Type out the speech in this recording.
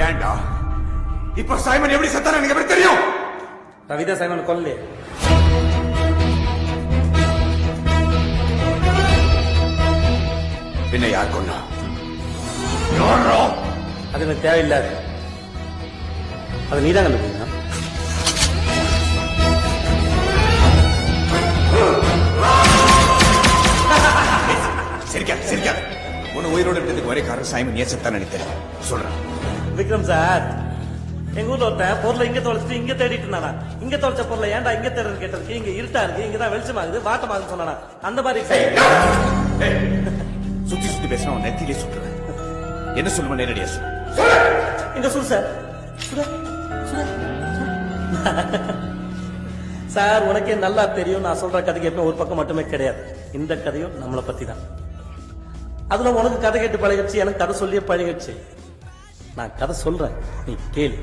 ஏன்டா இப்ப சைமன் எப்படி செத்தான எனக்கு எப்படி தெரியும்? ரவிதா சைமன் கொல்லே. பின்ன யார் கொண்டா? யாரோ? அது எனக்கு தேவையில்லாது. அது நீதான் கண்டுபிடிக்கணும். சிரிக்காத சிரிக்காத. உன்னை உயிரோடு இருக்கிறதுக்கு ஒரே காரணம் சைமன் ஏன் செத்தான எனக்கு தெரியும். சொல்றேன் விக்ரம் சார், எங்க ஊர்ல ஒருத்தன் பொருளை இங்க தொலைச்சிட்டு இங்க தேடிட்டு இருந்தானா. இங்க தொலைச்ச பொருளை ஏன்டா இங்க தேடுறது கேட்டதுக்கு இங்க இருட்டா இருக்கு, இங்கதான் வெளிச்சமாகுது, வாட்டமாகுதுன்னு சொன்னானா. அந்த மாதிரி சுத்தி சுத்தி பேசினா உன் நெத்திலே சுட்டுறேன். என்ன சொல்லுவேன் நேரடியா சொல்லு. இங்க சொல்லு சார். சார் உனக்கே நல்லா தெரியும், நான் சொல்ற கதைக்கு எப்பவும் ஒரு பக்கம் மட்டுமே கிடையாது. இந்த கதையும் நம்மளை பத்தி தான். அதுல உனக்கு கதை கேட்டு பழகிடுச்சு, எனக்கு கதை சொல்லியே பழகிடுச்சு. நான் கதை சொல்றேன், நீ கேளு.